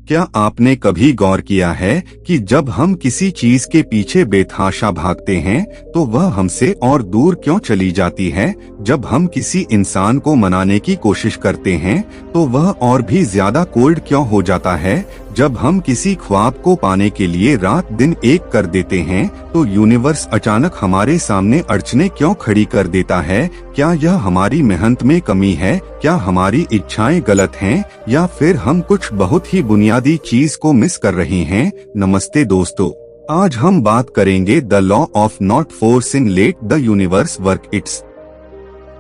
क्या आपने कभी गौर किया है कि जब हम किसी चीज के पीछे बेतहाशा भागते हैं तो वह हमसे और दूर क्यों चली जाती है? जब हम किसी इंसान को मनाने की कोशिश करते हैं तो वह और भी ज्यादा कोल्ड क्यों हो जाता है? जब हम किसी ख्वाब को पाने के लिए रात दिन एक कर देते हैं तो यूनिवर्स अचानक हमारे सामने अड़चने क्यों खड़ी कर देता है? क्या यह हमारी मेहनत में कमी है? क्या हमारी इच्छाएं गलत हैं? या फिर हम कुछ बहुत ही बुनियादी चीज को मिस कर रहे हैं? नमस्ते दोस्तों, आज हम बात करेंगे the law of not forcing let the universe work it's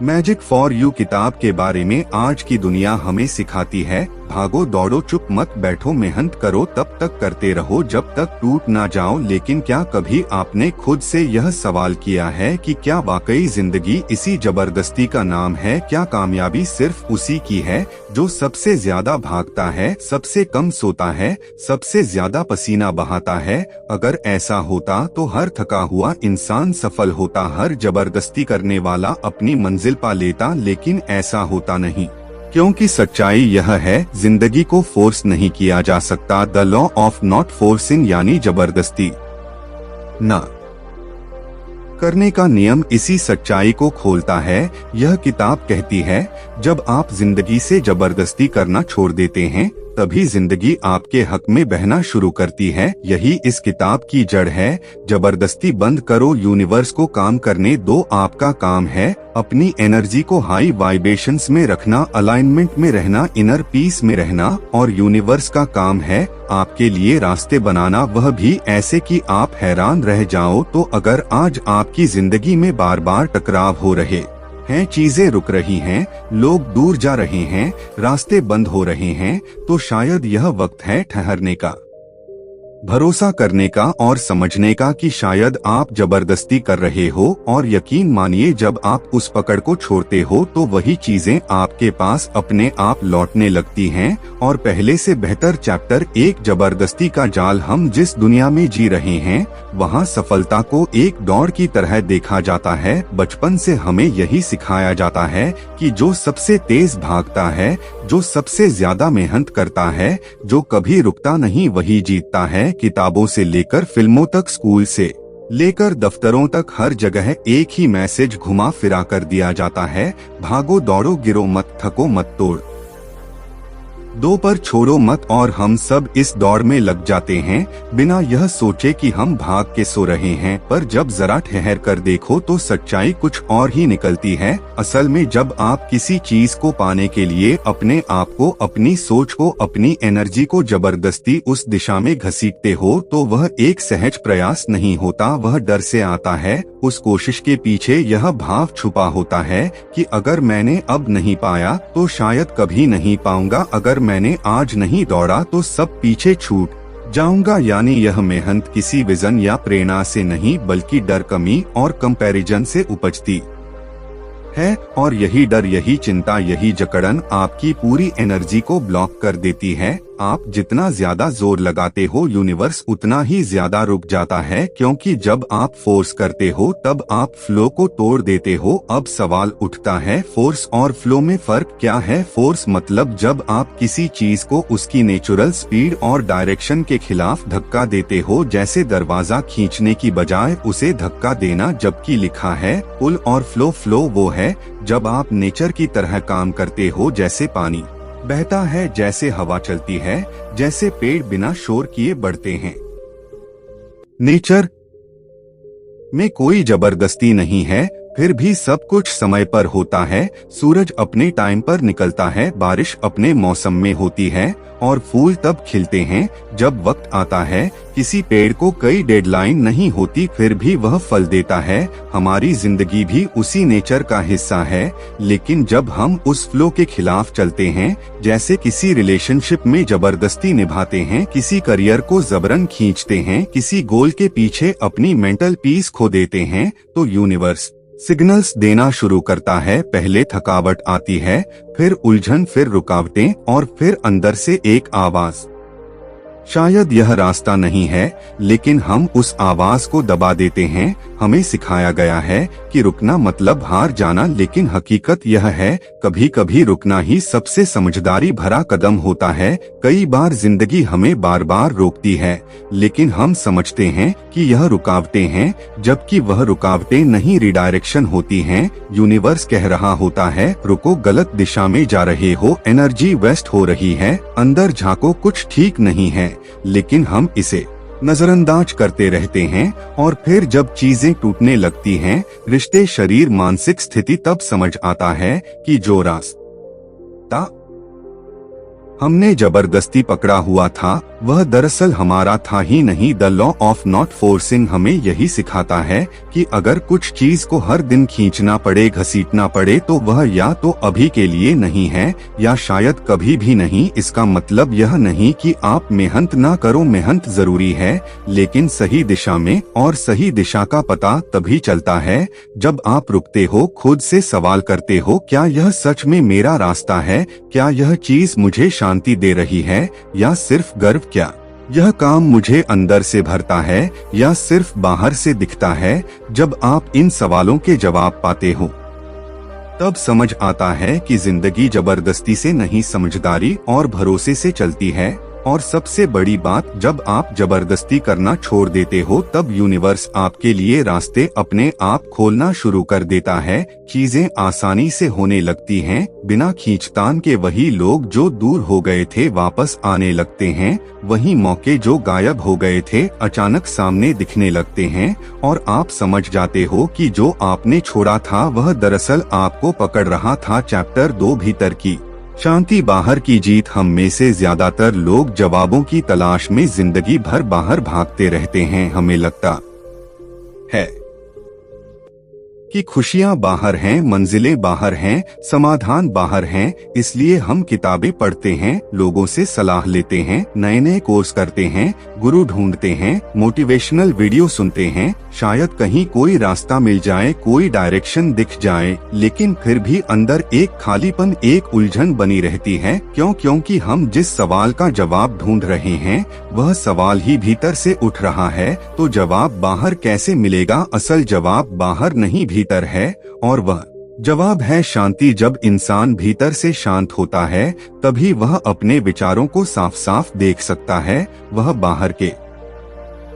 magic for you किताब के बारे में। आज की दुनिया हमें सिखाती है, भागो दौड़ो चुप मत बैठो, मेहनत करो तब तक करते रहो जब तक टूट ना जाओ। लेकिन क्या कभी आपने खुद से यह सवाल किया है कि क्या वाकई जिंदगी इसी जबरदस्ती का नाम है? क्या कामयाबी सिर्फ उसी की है जो सबसे ज्यादा भागता है, सबसे कम सोता है, सबसे ज्यादा पसीना बहाता है? अगर ऐसा होता तो हर थका हुआ इंसान सफल होता, हर जबरदस्ती करने वाला अपनी मंजिल पा लेता। लेकिन ऐसा होता नहीं, क्योंकि सच्चाई यह है, जिंदगी को फोर्स नहीं किया जा सकता। The law of not forcing यानी जबरदस्ती ना करने का नियम इसी सच्चाई को खोलता है। यह किताब कहती है, जब आप जिंदगी से जबरदस्ती करना छोड़ देते हैं तभी जिंदगी आपके हक में बहना शुरू करती है। यही इस किताब की जड़ है। जबरदस्ती बंद करो, यूनिवर्स को काम करने दो। आपका काम है अपनी एनर्जी को हाई वाइब्रेशंस में रखना, अलाइनमेंट में रहना, इनर पीस में रहना। और यूनिवर्स का काम है आपके लिए रास्ते बनाना, वह भी ऐसे कि आप हैरान रह जाओ। तो अगर आज आपकी जिंदगी में बार बार टकराव हो रहे हैं, चीजें रुक रही हैं, लोग दूर जा रहे हैं, रास्ते बंद हो रहे हैं, तो शायद यह वक्त है ठहरने का, भरोसा करने का और समझने का कि शायद आप जबरदस्ती कर रहे हो। और यकीन मानिए, जब आप उस पकड़ को छोड़ते हो तो वही चीजें आपके पास अपने आप लौटने लगती हैं। और पहले से बेहतर चैप्टर एक जबरदस्ती का जाल। हम जिस दुनिया में जी रहे हैं वहाँ सफलता को एक दौड़ की तरह देखा जाता है। बचपन से हमें यही सिखाया जाता है कि जो सबसे तेज भागता है, जो सबसे ज्यादा मेहनत करता है, जो कभी रुकता नहीं, वही जीतता है। किताबों से लेकर फिल्मों तक, स्कूल से लेकर दफ्तरों तक, हर जगह एक ही मैसेज घुमा फिरा कर दिया जाता है, भागो दौड़ो, गिरो मत, थको मत, तोड़ दो पर छोड़ो मत। और हम सब इस दौड़ में लग जाते हैं बिना यह सोचे कि हम भाग के सो रहे हैं। पर जब जरा ठहर कर देखो तो सच्चाई कुछ और ही निकलती है। असल में जब आप किसी चीज को पाने के लिए अपने आप को, अपनी सोच को, अपनी एनर्जी को जबरदस्ती उस दिशा में घसीटते हो तो वह एक सहज प्रयास नहीं होता, वह डर से आता है। उस कोशिश के पीछे यह भाव छुपा होता है कि अगर मैंने अब नहीं पाया तो शायद कभी नहीं पाऊंगा, अगर मैंने आज नहीं दौड़ा तो सब पीछे छूट जाऊंगा। यानी यह मेहनत किसी विजन या प्रेरणा से नहीं बल्कि डर, कमी और कंपैरिजन से उपजती है। और यही डर, यही चिंता, यही जकड़न आपकी पूरी एनर्जी को ब्लॉक कर देती है। आप जितना ज्यादा जोर लगाते हो यूनिवर्स उतना ही ज्यादा रुक जाता है, क्योंकि जब आप फोर्स करते हो तब आप फ्लो को तोड़ देते हो। अब सवाल उठता है, फोर्स और फ्लो में फर्क क्या है? फोर्स मतलब जब आप किसी चीज को उसकी नेचुरल स्पीड और डायरेक्शन के खिलाफ धक्का देते हो, जैसे दरवाजा खींचने की बजाय उसे धक्का देना। जबकि लिखा है पुल और फ्लो, फ्लो वो है जब आप नेचर की तरह काम करते हो, जैसे पानी बहता है, जैसे हवा चलती है, जैसे पेड़ बिना शोर किए बढ़ते हैं। नेचर में कोई जबरदस्ती नहीं है, फिर भी सब कुछ समय पर होता है। सूरज अपने टाइम पर निकलता है, बारिश अपने मौसम में होती है, और फूल तब खिलते हैं जब वक्त आता है। किसी पेड़ को कई डेडलाइन नहीं होती, फिर भी वह फल देता है। हमारी जिंदगी भी उसी नेचर का हिस्सा है। लेकिन जब हम उस फ्लो के खिलाफ चलते हैं, जैसे किसी रिलेशनशिप में जबरदस्ती निभाते हैं, किसी करियर को जबरन खींचते हैं, किसी गोल के पीछे अपनी मेंटल पीस खो देते हैं, तो यूनिवर्स सिग्नल्स देना शुरू करता है। पहले थकावट आती है, फिर उलझन, फिर रुकावटें, और फिर अंदर से एक आवाज शायद यह रास्ता नहीं है, लेकिन हम उस आवाज को दबा देते हैं। हमें सिखाया गया है कि रुकना मतलब हार जाना, लेकिन हकीकत यह है कभी कभी रुकना ही सबसे समझदारी भरा कदम होता है। कई बार जिंदगी हमें बार बार रोकती है, लेकिन हम समझते हैं कि यह रुकावटें हैं, जबकि वह रुकावटें नहीं, रिडायरेक्शन होती हैं। यूनिवर्स कह रहा होता है रुको, गलत दिशा में जा रहे हो, एनर्जी वेस्ट हो रही है, अंदर झांको, कुछ ठीक नहीं है। लेकिन हम इसे नजरअंदाज करते रहते हैं, और फिर जब चीजें टूटने लगती हैं, रिश्ते, शरीर, मानसिक स्थिति, तब समझ आता है कि जो रास्ता हमने जबरदस्ती पकड़ा हुआ था वह दरअसल हमारा था ही नहीं। The law of not forcing हमें यही सिखाता है कि अगर कुछ चीज को हर दिन खींचना पड़े, घसीटना पड़े, तो वह या तो अभी के लिए नहीं है या शायद कभी भी नहीं। इसका मतलब यह नहीं कि आप मेहनत ना करो, मेहनत जरूरी है, लेकिन सही दिशा में। और सही दिशा का पता तभी चलता है जब आप रुकते हो, खुद से सवाल करते हो, क्या यह सच में मेरा रास्ता है? क्या यह चीज मुझे शांति दे रही है या सिर्फ गर्व? क्या यह काम मुझे अंदर से भरता है या सिर्फ बाहर से दिखता है? जब आप इन सवालों के जवाब पाते हो, तब समझ आता है कि जिंदगी जबरदस्ती से नहीं, समझदारी और भरोसे से चलती है। और सबसे बड़ी बात, जब आप जबरदस्ती करना छोड़ देते हो, तब यूनिवर्स आपके लिए रास्ते अपने आप खोलना शुरू कर देता है। चीजें आसानी से होने लगती हैं, बिना खींचतान के। वही लोग जो दूर हो गए थे वापस आने लगते हैं, वही मौके जो गायब हो गए थे अचानक सामने दिखने लगते हैं, और आप समझ जाते हो कि जो आपने छोड़ा था वह दरअसल आपको पकड़ रहा था। चैप्टर 2, भीतर की शांति, बाहर की जीत। हम में से ज्यादातर लोग जवाबों की तलाश में जिंदगी भर बाहर भागते रहते हैं। हमें लगता है कि खुशियां बाहर हैं, मंजिलें बाहर हैं, समाधान बाहर हैं। इसलिए हम किताबें पढ़ते हैं, लोगों से सलाह लेते हैं, नए नए कोर्स करते हैं, गुरु ढूंढते हैं, मोटिवेशनल वीडियो सुनते हैं, शायद कहीं कोई रास्ता मिल जाए, कोई डायरेक्शन दिख जाए। लेकिन फिर भी अंदर एक खालीपन, एक उलझन बनी रहती है। क्यों? क्योंकि हम जिस सवाल का जवाब ढूंढ रहे हैं वह सवाल ही भीतर से उठ रहा है। तो जवाब बाहर कैसे मिलेगा? असल जवाब बाहर नहीं, भीतर है, और वह जवाब है शांति। जब इंसान भीतर से शांत होता है तभी वह अपने विचारों को साफ साफ देख सकता है। वह बाहर के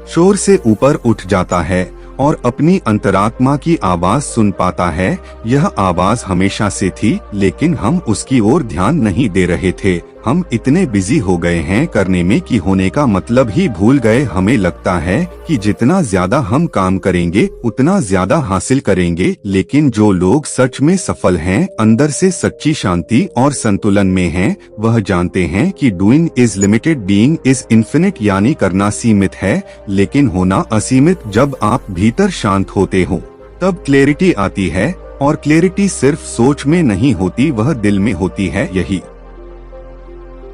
शोर से ऊपर उठ जाता है और अपनी अंतरात्मा की आवाज सुन पाता है। यह आवाज हमेशा से थी, लेकिन हम उसकी ओर ध्यान नहीं दे रहे थे। हम इतने बिजी हो गए हैं करने में कि होने का मतलब ही भूल गए। हमें लगता है कि जितना ज्यादा हम काम करेंगे उतना ज्यादा हासिल करेंगे, लेकिन जो लोग सच में सफल हैं, अंदर से सच्ची शांति और संतुलन में हैं, वह जानते हैं कि doing is limited, being is infinite. यानी करना सीमित है लेकिन होना असीमित। जब आप भीतर शांत होते हो तब क्लैरिटी आती है, और क्लैरिटी सिर्फ सोच में नहीं होती, वह दिल में होती है। यही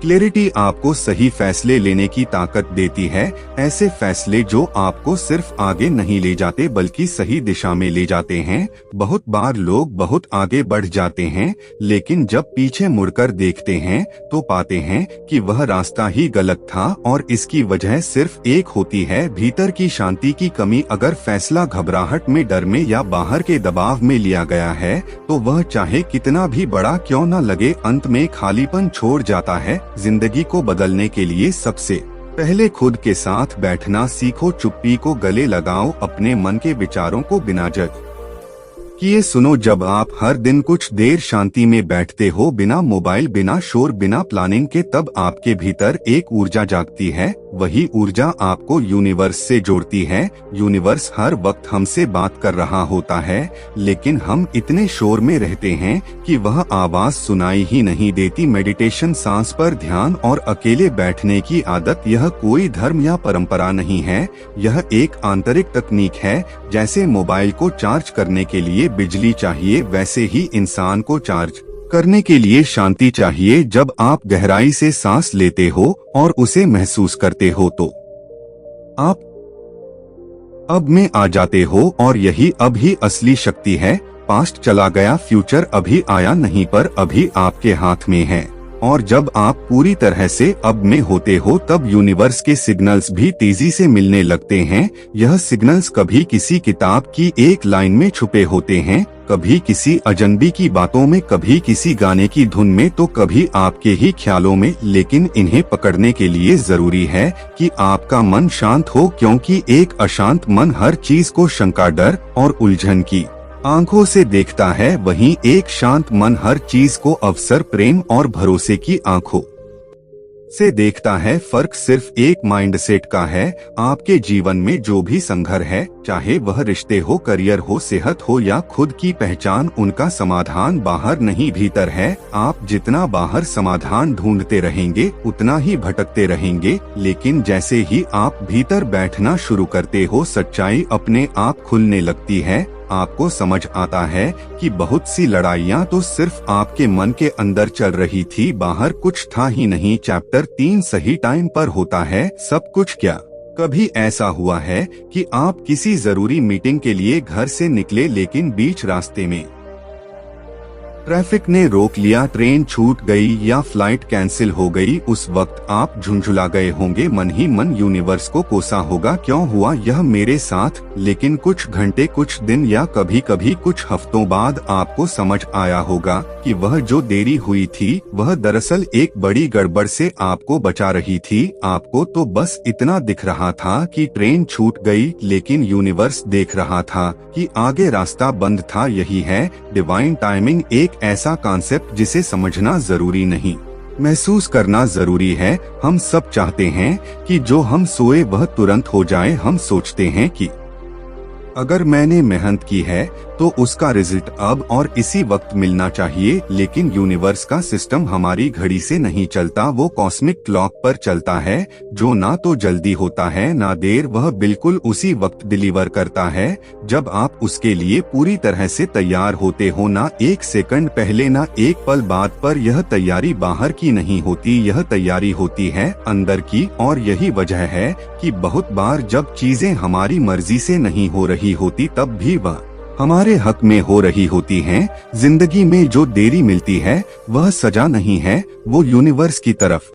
क्लैरिटी आपको सही फैसले लेने की ताकत देती है। ऐसे फैसले जो आपको सिर्फ आगे नहीं ले जाते बल्कि सही दिशा में ले जाते हैं। बहुत बार लोग बहुत आगे बढ़ जाते हैं, लेकिन जब पीछे मुड़कर देखते हैं तो पाते हैं कि वह रास्ता ही गलत था, और इसकी वजह सिर्फ एक होती है, भीतर की शांति की कमी। अगर फैसला घबराहट में, डर में या बाहर के दबाव में लिया गया है तो वह चाहे कितना भी बड़ा क्यों न लगे, अंत में खालीपन छोड़ जाता है। जिंदगी को बदलने के लिए सबसे पहले खुद के साथ बैठना सीखो। चुप्पी को गले लगाओ, अपने मन के विचारों को बिना जज किए सुनो। जब आप हर दिन कुछ देर शांति में बैठते हो, बिना मोबाइल, बिना शोर, बिना प्लानिंग के, तब आपके भीतर एक ऊर्जा जागती है। वही ऊर्जा आपको यूनिवर्स से जोड़ती है। यूनिवर्स हर वक्त हमसे बात कर रहा होता है, लेकिन हम इतने शोर में रहते हैं कि वह आवाज सुनाई ही नहीं देती। मेडिटेशन, सांस पर ध्यान और अकेले बैठने की आदत, यह कोई धर्म या परंपरा नहीं है, यह एक आंतरिक तकनीक है। जैसे मोबाइल को चार्ज करने के लिए बिजली चाहिए, वैसे ही इंसान को चार्ज करने के लिए शांति चाहिए। जब आप गहराई से सांस लेते हो और उसे महसूस करते हो तो आप अब में आ जाते हो, और यही अब ही असली शक्ति है। पास्ट चला गया, फ्यूचर अभी आया नहीं, पर अभी आपके हाथ में है। और जब आप पूरी तरह से अब में होते हो तब यूनिवर्स के सिग्नल्स भी तेजी से मिलने लगते हैं। यह सिग्नल्स कभी किसी किताब की एक लाइन में छुपे होते हैं, कभी किसी अजनबी की बातों में, कभी किसी गाने की धुन में, तो कभी आपके ही ख्यालों में। लेकिन इन्हें पकड़ने के लिए जरूरी है कि आपका मन शांत हो, क्योंकि एक अशांत मन हर चीज को शंका, डर और उलझन की आंखों से देखता है, वहीं एक शांत मन हर चीज को अवसर, प्रेम और भरोसे की आंखों से देखता है। फर्क सिर्फ एक माइंडसेट का है। आपके जीवन में जो भी संघर्ष है, चाहे वह रिश्ते हो, करियर हो, सेहत हो या खुद की पहचान, उनका समाधान बाहर नहीं भीतर है। आप जितना बाहर समाधान ढूंढते रहेंगे उतना ही भटकते रहेंगे, लेकिन जैसे ही आप भीतर बैठना शुरू करते हो, सच्चाई अपने आप खुलने लगती है। आपको समझ आता है कि बहुत सी लड़ाइयाँ तो सिर्फ आपके मन के अंदर चल रही थी, बाहर कुछ था ही नहीं। चैप्टर 3 सही टाइम पर होता है सब कुछ। क्या कभी ऐसा हुआ है कि आप किसी जरूरी मीटिंग के लिए घर से निकले, लेकिन बीच रास्ते में ट्रैफिक ने रोक लिया, ट्रेन छूट गई या फ्लाइट कैंसिल हो गई? उस वक्त आप झुंझुला गए होंगे, मन ही मन यूनिवर्स को कोसा होगा, क्यों हुआ यह मेरे साथ? लेकिन कुछ घंटे, कुछ दिन या कभी कभी कुछ हफ्तों बाद आपको समझ आया होगा कि वह जो देरी हुई थी वह दरअसल एक बड़ी गड़बड़ से आपको बचा रही थी। आपको तो बस इतना दिख रहा था कि ट्रेन छूट गई, लेकिन यूनिवर्स देख रहा था कि आगे रास्ता बंद था। यही है डिवाइन टाइमिंग, एक ऐसा कॉन्सेप्ट जिसे समझना जरूरी नहीं, महसूस करना जरूरी है। हम सब चाहते हैं कि जो हम सोए वह तुरंत हो जाए। हम सोचते हैं कि अगर मैंने मेहनत की है तो उसका रिजल्ट अब और इसी वक्त मिलना चाहिए, लेकिन यूनिवर्स का सिस्टम हमारी घड़ी से नहीं चलता, वो कॉस्मिक क्लॉक पर चलता है, जो ना तो जल्दी होता है ना देर। वह बिल्कुल उसी वक्त डिलीवर करता है जब आप उसके लिए पूरी तरह से तैयार होते हो, ना एक सेकंड पहले ना एक पल बाद। पर यह तैयारी बाहर की नहीं होती, यह तैयारी होती है अंदर की। और यही वजह है कि बहुत बार जब चीजें हमारी मर्जी से नहीं हो रही होती, तब भी वह हमारे हक में हो रही होती हैं। जिंदगी में जो देरी मिलती है वह सजा नहीं है, वो यूनिवर्स की तरफ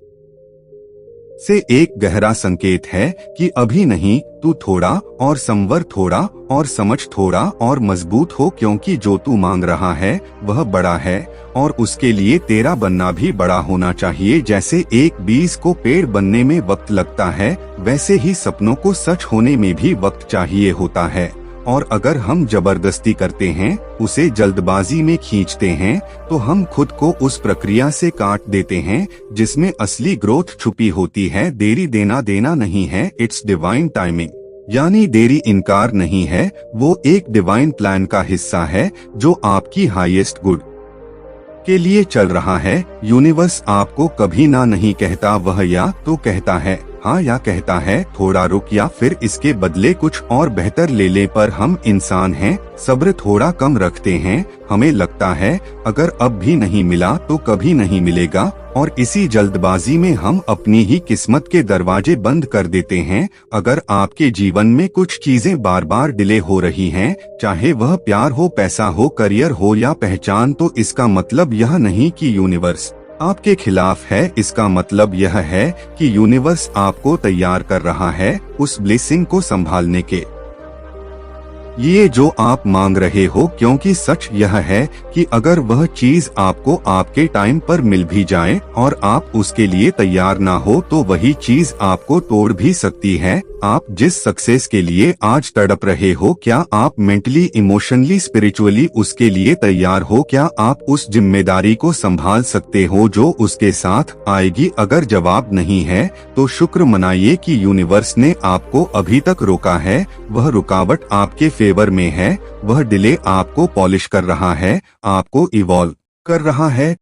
से एक गहरा संकेत है कि अभी नहीं, तू थोड़ा और संवर, थोड़ा और समझ, थोड़ा और मजबूत हो, क्योंकि जो तू मांग रहा है वह बड़ा है और उसके लिए तेरा बनना भी बड़ा होना चाहिए। जैसे एक बीज को पेड़ बनने में वक्त लगता है, वैसे ही सपनों को सच होने में भी वक्त चाहिए होता है। और अगर हम जबरदस्ती करते हैं, उसे जल्दबाजी में खींचते हैं, तो हम खुद को उस प्रक्रिया से काट देते हैं जिसमें असली ग्रोथ छुपी होती है। देरी देना देना नहीं है, इट्स डिवाइन टाइमिंग। यानी देरी इनकार नहीं है, वो एक डिवाइन प्लान का हिस्सा है जो आपकी हाईएस्ट गुड के लिए चल रहा है। यूनिवर्स आपको कभी ना नहीं कहता, वह या तो कहता है हाँ या कहता है थोड़ा रुक, या फिर इसके बदले कुछ और बेहतर ले ले। पर हम इंसान हैं, सब्र थोड़ा कम रखते हैं। हमें लगता है अगर अब भी नहीं मिला तो कभी नहीं मिलेगा, और इसी जल्दबाजी में हम अपनी ही किस्मत के दरवाजे बंद कर देते हैं। अगर आपके जीवन में कुछ चीजें बार बार डिले हो रही हैं, चाहे वह प्यार हो, पैसा हो, करियर हो या पहचान, तो इसका मतलब यह नहीं कि यूनिवर्स आपके खिलाफ है। इसका मतलब यह है कि यूनिवर्स आपको तैयार कर रहा है उस ब्लेसिंग को संभालने के ये जो आप मांग रहे हो। क्योंकि सच यह है कि अगर वह चीज आपको आपके टाइम पर मिल भी जाए और आप उसके लिए तैयार ना हो, तो वही चीज आपको तोड़ भी सकती है। आप जिस सक्सेस के लिए आज तड़प रहे हो, क्या आप मेंटली, इमोशनली, स्पिरिचुअली उसके लिए तैयार हो? क्या आप उस जिम्मेदारी को संभाल सकते हो जो उसके साथ आएगी? अगर जवाब नहीं है तो शुक्र मनाइए कि यूनिवर्स ने आपको अभी तक रोका है। वह रुकावट आपके फेवर में है, वह डिले आपको पॉलिश कर रहा है, आपको इवॉल्व कर रहा है।